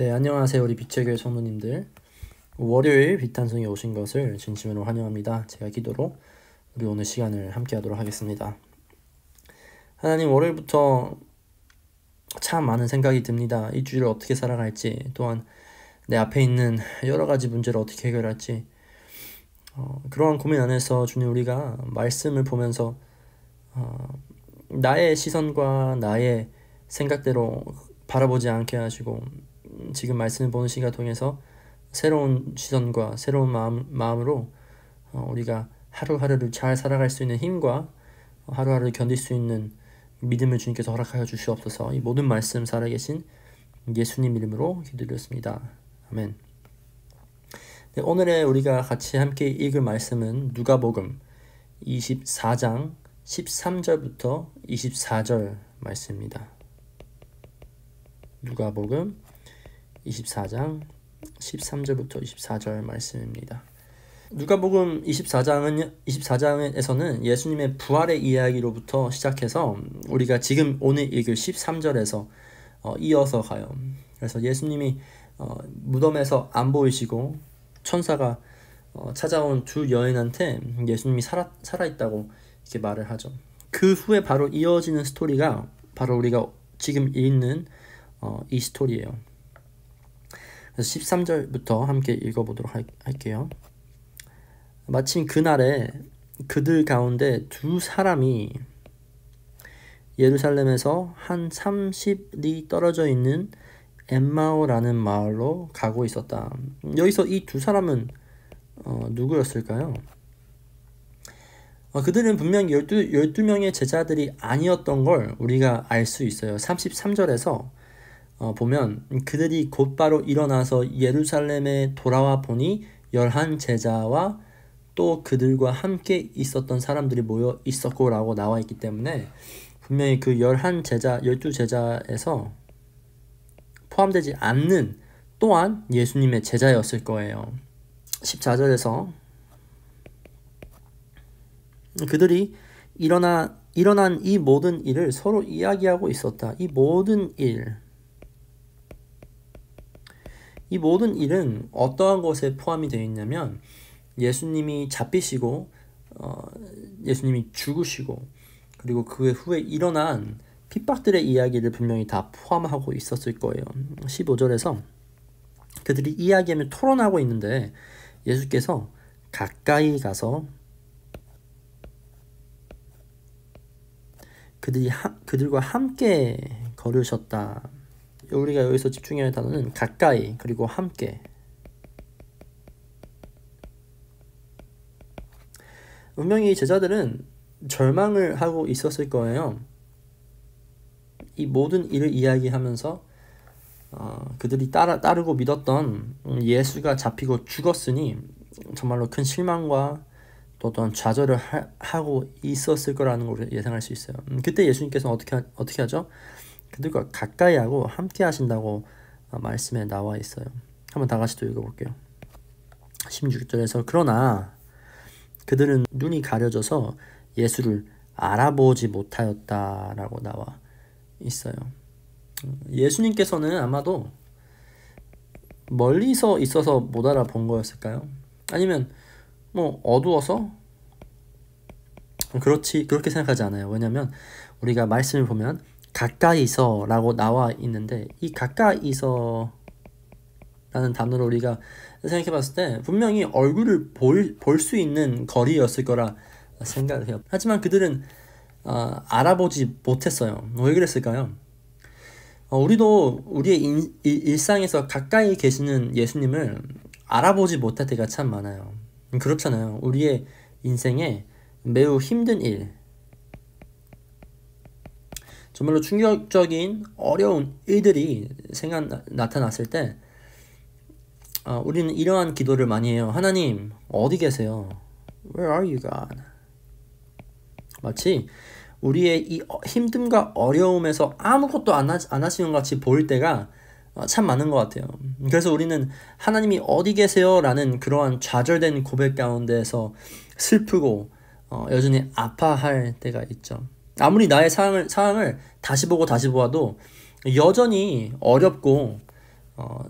네, 안녕하세요. 우리 빛의 교회 성도님들. 월요일 빛단성에 오신 것을 진심으로 환영합니다. 제가 기도로 우리 오늘 시간을 함께 하도록 하겠습니다. 하나님, 월요일부터 참 많은 생각이 듭니다. 이 주일을 어떻게 살아갈지, 또한 내 앞에 있는 여러 가지 문제를 어떻게 해결할지, 그러한 고민 안에서 주님, 우리가 말씀을 보면서 나의 시선과 나의 생각대로 바라보지 않게 하시고, 지금 말씀을 보는 시간 통해서 새로운 시선과 새로운 마음으로 우리가 하루하루를 잘 살아갈 수 있는 힘과 하루하루를 견딜 수 있는 믿음을 주님께서 허락하여 주시옵소서. 이 모든 말씀 살아계신 예수님 이름으로 기도드렸습니다. 아멘. 네, 오늘의 우리가 같이 함께 읽을 말씀은 누가복음 24장 13절부터 24절 말씀입니다. 누가복음 24장 13절부터 24절 말씀입니다. 누가복음 24장에서는 예수님의 부활의 이야기로부터 시작해서 우리가 지금 오늘 읽을 13절에서 이어서 가요. 그래서 예수님이 무덤에서 안 보이시고 천사가 찾아온 두 여인한테 예수님이 살아있다고 이렇게 말을 하죠. 그 후에 바로 이어지는 스토리가 바로 우리가 지금 읽는 이 스토리예요. 그래서 13절부터 함께 읽어보도록 할게요. 마침 그날에 그들 가운데 두 사람이 예루살렘에서 한 30리 떨어져 있는 엠마오라는 마을로 가고 있었다. 여기서 이 두 사람은 누구였을까요? 그들은 분명 12명의 제자들이 아니었던 걸 우리가 알 수 있어요. 33절에서 보면 그들이 곧바로 일어나서 예루살렘에 돌아와 보니 11 제자와 또 그들과 함께 있었던 사람들이 모여 있었고 라고 나와 있기 때문에 분명히 그 11 제자, 12제자에서 포함되지 않는 또한 예수님의 제자였을 거예요. 14절에서 그들이 일어난 이 모든 일을 서로 이야기하고 있었다. 이 모든 일은 어떠한 것에 포함이 되어 있냐면 예수님이 잡히시고 예수님이 죽으시고 그리고 그 후에 일어난 핍박들의 이야기를 분명히 다 포함하고 있었을 거예요. 15절에서 그들이 이야기하며 토론하고 있는데 예수께서 가까이 가서 그들과 함께 걸으셨다. 우리가 여기서 집중해야 할 단어는 가까이 그리고 함께. 분명히 제자들은 절망을 하고 있었을 거예요. 이 모든 일을 이야기하면서 그들이 따르고 믿었던 예수가 잡히고 죽었으니 정말로 큰 실망과 또 어떤 좌절을 하고 있었을 거라는 걸 예상할 수 있어요. 그때 예수님께서는 어떻게 하죠? 그들과 가까이 하고 함께 하신다고 말씀에 나와 있어요. 한번 다 같이 또 읽어볼게요. 16절에서 그러나 그들은 눈이 가려져서 예수를 알아보지 못하였다라고 나와 있어요. 예수님께서는 아마도 멀리서 있어서 못 알아본 거였을까요? 아니면 어두워서? 그렇게 생각하지 않아요. 왜냐면 우리가 말씀을 보면 가까이서 라고 나와 있는데 이 가까이서 라는 단어로 우리가 생각해 봤을 때 분명히 얼굴을 볼 수 있는 거리였을 거라 생각을 해요. 하지만 그들은 알아보지 못했어요. 왜 그랬을까요? 우리도 우리의 일상에서 가까이 계시는 예수님을 알아보지 못할 때가 참 많아요. 그렇잖아요. 우리의 인생에 매우 힘든 일, 정말로 충격적인 어려운 일들이 나타났을 때 우리는 이러한 기도를 많이 해요. 하나님, 어디 계세요? Where are you, God? 마치 우리의 이 힘듦과 어려움에서 아무것도 안 하시는 것 같이 보일 때가 참 많은 것 같아요. 그래서 우리는 하나님이 어디 계세요? 라는 그러한 좌절된 고백 가운데서 슬프고 여전히 아파할 때가 있죠. 아무리 나의 상황을 다시 보고 다시 보아도 여전히 어렵고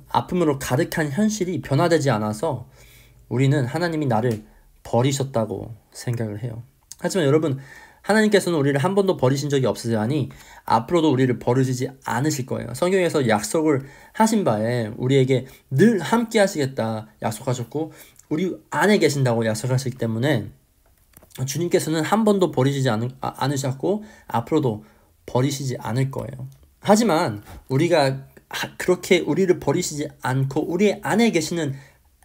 아픔으로 가득한 현실이 변화되지 않아서 우리는 하나님이 나를 버리셨다고 생각을 해요. 하지만 여러분, 하나님께서는 우리를 한 번도 버리신 적이 없으시니 앞으로도 우리를 버리시지 않으실 거예요. 성경에서 약속을 하신 바에 우리에게 늘 함께 하시겠다 약속하셨고 우리 안에 계신다고 약속하시기 때문에 주님께서는 한 번도 버리시지 않으셨고 앞으로도 버리시지 않을 거예요. 하지만 우리가 그렇게 우리를 버리시지 않고 우리 안에 계시는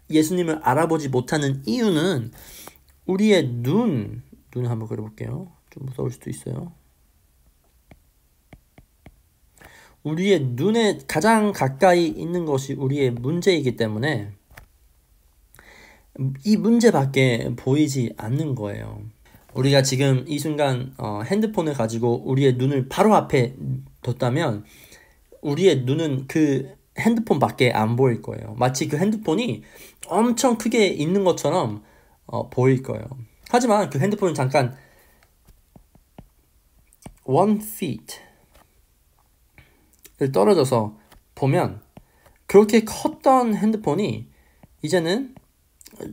예수님을 알아보지 못하는 이유는 우리의 눈 한번 그려볼게요. 좀 무서울 수도 있어요. 우리의 눈에 가장 가까이 있는 것이 우리의 문제이기 때문에 이 문제밖에 보이지 않는 거예요. 우리가 지금 이 순간 핸드폰을 가지고 우리의 눈을 바로 앞에 뒀다면 우리의 눈은 그 핸드폰밖에 안 보일 거예요. 마치 그 핸드폰이 엄청 크게 있는 것처럼 보일 거예요. 하지만 그 핸드폰은 잠깐 1 feet를 떨어져서 보면 그렇게 컸던 핸드폰이 이제는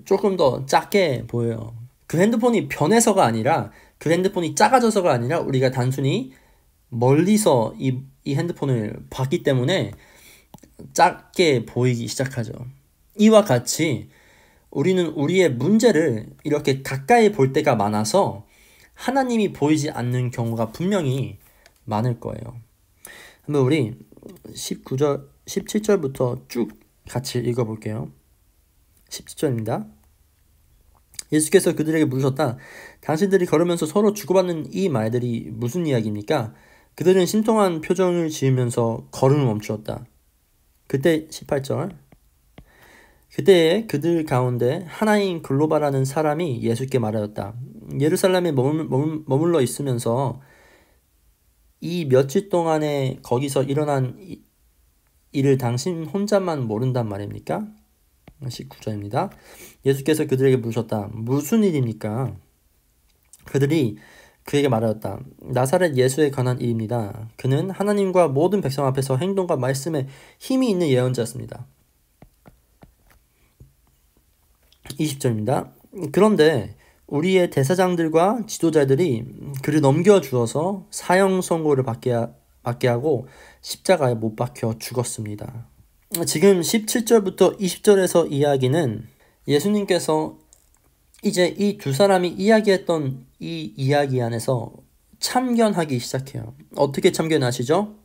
조금 더 작게 보여요. 그 핸드폰이 변해서가 아니라 그 핸드폰이 작아져서가 아니라 우리가 단순히 멀리서 이 핸드폰을 봤기 때문에 작게 보이기 시작하죠. 이와 같이 우리는 우리의 문제를 이렇게 가까이 볼 때가 많아서 하나님이 보이지 않는 경우가 분명히 많을 거예요. 한번 우리 17절부터 쭉 같이 읽어볼게요. 17절입니다. 예수께서 그들에게 물으셨다. 당신들이 걸으면서 서로 주고받는 이 말들이 무슨 이야기입니까? 그들은 심통한 표정을 지으면서 걸음을 멈추었다. 그때 18절. 그때에 그들 가운데 하나인 글로바라는 사람이 예수께 말하였다. 예루살렘에 머물러 있으면서 이 며칠 동안에 거기서 일어난 일을 당신 혼자만 모른단 말입니까? 19절입니다. 예수께서 그들에게 물으셨다. 무슨 일입니까? 그들이 그에게 말하였다. 나사렛 예수에 관한 일입니다. 그는 하나님과 모든 백성 앞에서 행동과 말씀에 힘이 있는 예언자였습니다. 20절입니다. 그런데 우리의 대사장들과 지도자들이 그를 넘겨주어서 사형 선고를 받게 하고 십자가에 못 박혀 죽었습니다. 지금 17절부터 20절에서 이야기는 예수님께서 이제 이 두 사람이 이야기했던 이 이야기 안에서 참견하기 시작해요. 어떻게 참견하시죠?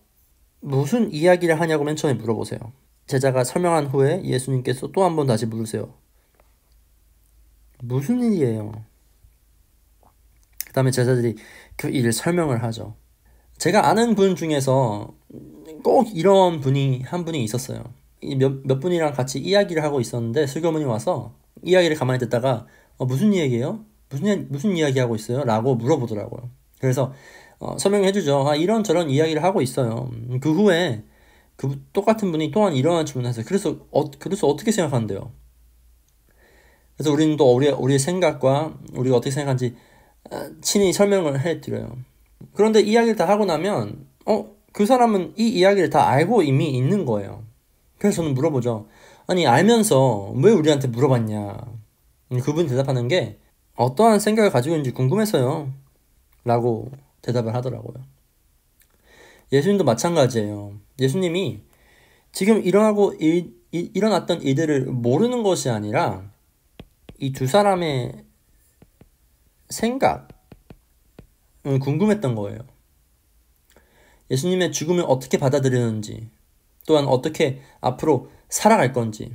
무슨 이야기를 하냐고 맨 처음에 물어보세요. 제자가 설명한 후에 예수님께서 또 한 번 다시 물으세요. 무슨 일이에요? 그 다음에 제자들이 그 일을 설명을 하죠. 제가 아는 분 중에서 꼭 이런 분이 한 분이 있었어요. 몇 분이랑 같이 이야기를 하고 있었는데 슬교문이 와서 이야기를 가만히 듣다가 무슨 이야기예요? 무슨 이야기 하고 있어요? 라고 물어보더라고요. 그래서 설명해주죠. 이런저런 이야기를 하고 있어요. 그 후에 그 똑같은 분이 또한 이러한 질문을 했어요. 그래서 어떻게 생각하는데요? 그래서 우리는 또 우리의 생각과 우리가 어떻게 생각하는지 친히 설명을 해드려요. 그런데 이야기를 다 하고 나면 그 사람은 이 이야기를 다 알고 이미 있는 거예요. 그래서 저는 물어보죠. 아니 알면서 왜 우리한테 물어봤냐. 그분이 대답하는 게 어떠한 생각을 가지고 있는지 궁금해서요 라고 대답을 하더라고요. 예수님도 마찬가지예요. 예수님이 지금 일어났던 일들을 모르는 것이 아니라 이 두 사람의 생각은 궁금했던 거예요. 예수님의 죽음을 어떻게 받아들이는지, 또한 어떻게 앞으로 살아갈 건지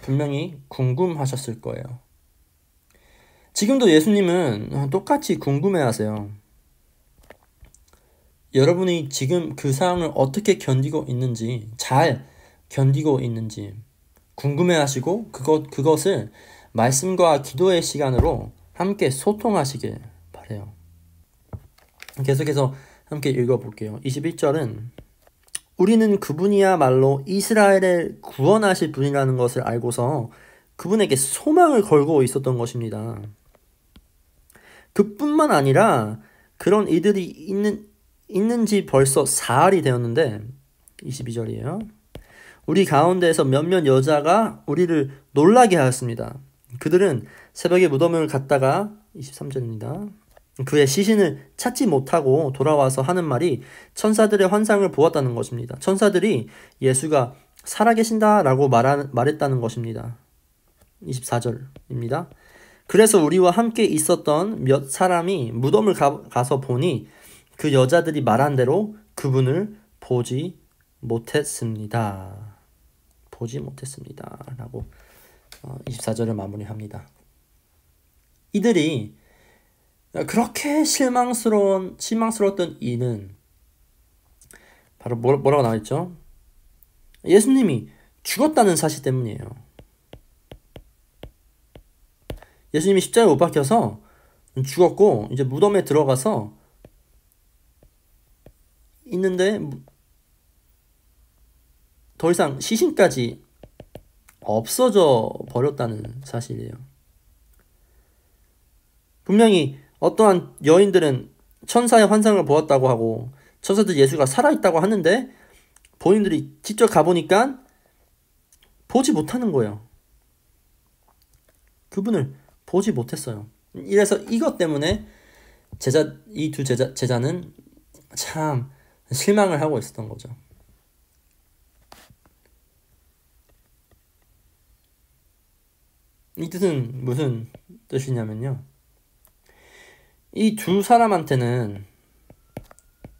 분명히 궁금하셨을 거예요. 지금도 예수님은 똑같이 궁금해하세요. 여러분이 지금 그 상황을 어떻게 견디고 있는지, 잘 견디고 있는지 궁금해하시고 그것을 말씀과 기도의 시간으로 함께 소통하시길 바라요. 계속해서 함께 읽어볼게요. 21절은 우리는 그분이야말로 이스라엘을 구원하실 분이라는 것을 알고서 그분에게 소망을 걸고 있었던 것입니다. 그뿐만 아니라 그런 이들이 있는지 벌써 4일이 되었는데 22절이에요. 우리 가운데에서 몇몇 여자가 우리를 놀라게 하였습니다. 그들은 새벽에 무덤을 갔다가 23절입니다. 그의 시신을 찾지 못하고 돌아와서 하는 말이 천사들의 환상을 보았다는 것입니다. 천사들이 예수가 살아계신다라고 말했다는 것입니다. 24절입니다. 그래서 우리와 함께 있었던 몇 사람이 무덤을 가서 보니 그 여자들이 말한 대로 그분을 보지 못했습니다. 보지 못했습니다. 라고 24절을 마무리합니다. 이들이 그렇게 실망스러웠던 이는 바로 뭐라고 나와있죠? 예수님이 죽었다는 사실 때문이에요. 예수님이 십자가에 못 박혀서 죽었고 이제 무덤에 들어가서 있는데 더 이상 시신까지 없어져 버렸다는 사실이에요. 분명히 어떠한 여인들은 천사의 환상을 보았다고 하고 천사들 예수가 살아있다고 하는데 본인들이 직접 가보니까 보지 못하는 거예요. 그분을 보지 못했어요. 이래서 이것 때문에 이 두 제자는 참 실망을 하고 있었던 거죠. 이 뜻은 무슨 뜻이냐면요. 이 두 사람한테는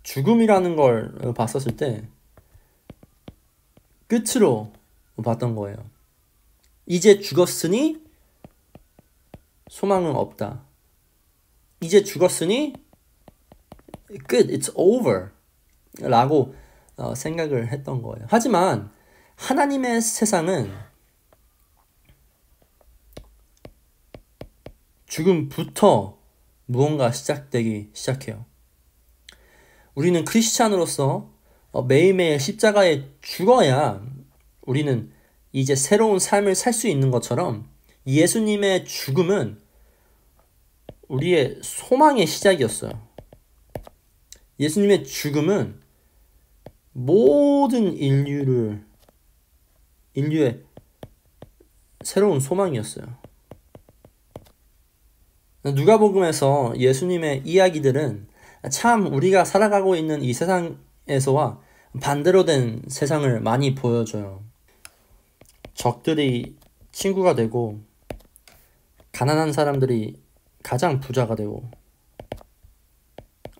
죽음이라는 걸 봤었을 때 끝으로 봤던 거예요. 이제 죽었으니 소망은 없다. 이제 죽었으니 끝, it's over 라고 생각을 했던 거예요. 하지만 하나님의 세상은 죽음부터 무언가 시작되기 시작해요. 우리는 크리스찬으로서 매일매일 십자가에 죽어야 우리는 이제 새로운 삶을 살 수 있는 것처럼 예수님의 죽음은 우리의 소망의 시작이었어요. 예수님의 죽음은 모든 인류의 새로운 소망이었어요. 누가복음에서 예수님의 이야기들은 참 우리가 살아가고 있는 이 세상에서와 반대로 된 세상을 많이 보여줘요. 적들이 친구가 되고 가난한 사람들이 가장 부자가 되고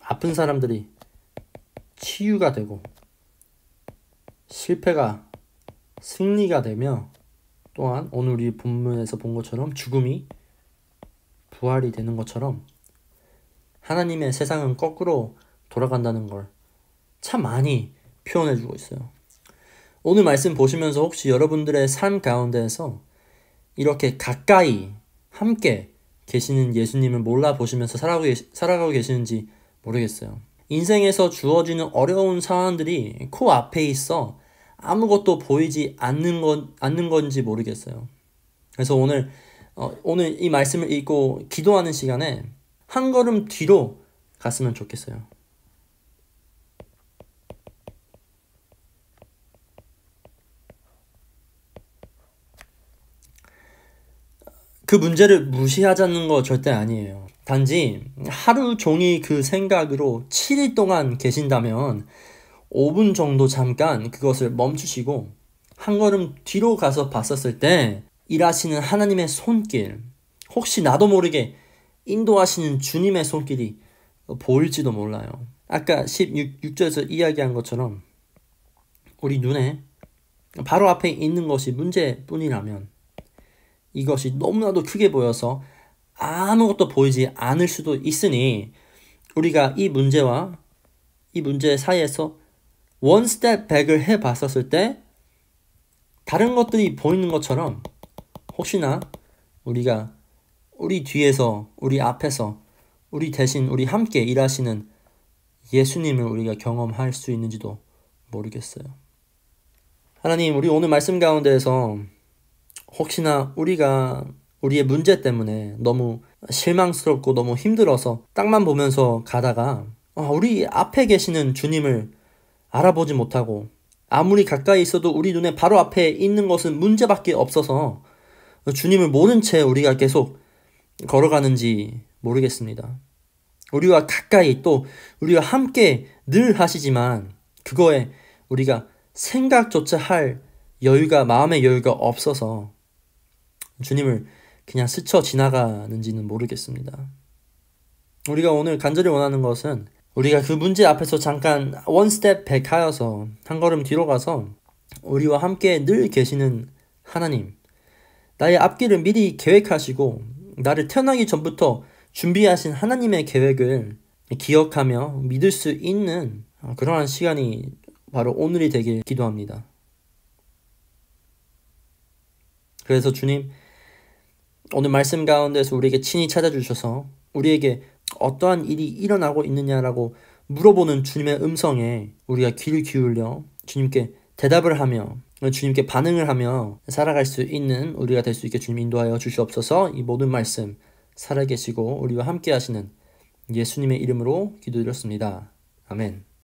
아픈 사람들이 치유가 되고 실패가 승리가 되며 또한 오늘 우리 본문에서 본 것처럼 죽음이 부활이 되는 것처럼 하나님의 세상은 거꾸로 돌아간다는 걸 참 많이 표현해주고 있어요. 오늘 말씀 보시면서 혹시 여러분들의 삶 가운데에서 이렇게 가까이 함께 계시는 예수님을 몰라보시면서 살아가고 계시는지 모르겠어요. 인생에서 주어지는 어려운 상황들이 코앞에 있어 아무것도 보이지 않는 건지 모르겠어요. 그래서 오늘 이 말씀을 읽고 기도하는 시간에 한 걸음 뒤로 갔으면 좋겠어요. 그 문제를 무시하자는 거 절대 아니에요. 단지 하루 종일 그 생각으로 7일 동안 계신다면 5분 정도 잠깐 그것을 멈추시고 한 걸음 뒤로 가서 봤었을 때 일하시는 하나님의 손길, 혹시 나도 모르게 인도하시는 주님의 손길이 보일지도 몰라요. 아까 16절에서 이야기한 것처럼 우리 눈에 바로 앞에 있는 것이 문제뿐이라면 이것이 너무나도 크게 보여서 아무것도 보이지 않을 수도 있으니 우리가 이 문제 사이에서 one step back을 해봤었을 때 다른 것들이 보이는 것처럼 혹시나 우리가 우리 뒤에서 우리 앞에서 우리 대신 우리 함께 일하시는 예수님을 우리가 경험할 수 있는지도 모르겠어요. 하나님, 우리 오늘 말씀 가운데에서 혹시나 우리가 우리의 문제 때문에 너무 실망스럽고 너무 힘들어서 땅만 보면서 가다가 우리 앞에 계시는 주님을 알아보지 못하고 아무리 가까이 있어도 우리 눈에 바로 앞에 있는 것은 문제밖에 없어서 주님을 모른 채 우리가 계속 걸어가는지 모르겠습니다. 우리와 가까이 또 우리와 함께 늘 하시지만 그거에 우리가 생각조차 할 여유가, 마음의 여유가 없어서 주님을 그냥 스쳐 지나가는지는 모르겠습니다. 우리가 오늘 간절히 원하는 것은 우리가 그 문제 앞에서 잠깐 one step back 하여서 한 걸음 뒤로 가서 우리와 함께 늘 계시는 하나님, 나의 앞길을 미리 계획하시고 나를 태어나기 전부터 준비하신 하나님의 계획을 기억하며 믿을 수 있는 그러한 시간이 바로 오늘이 되길 기도합니다. 그래서 주님, 오늘 말씀 가운데서 우리에게 친히 찾아주셔서 우리에게 어떠한 일이 일어나고 있느냐라고 물어보는 주님의 음성에 우리가 귀를 기울여 주님께 대답을 하며 주님께 반응을 하며 살아갈 수 있는 우리가 될 수 있게 주님 인도하여 주시옵소서. 이 모든 말씀 살아계시고 우리와 함께 하시는 예수님의 이름으로 기도드렸습니다. 아멘.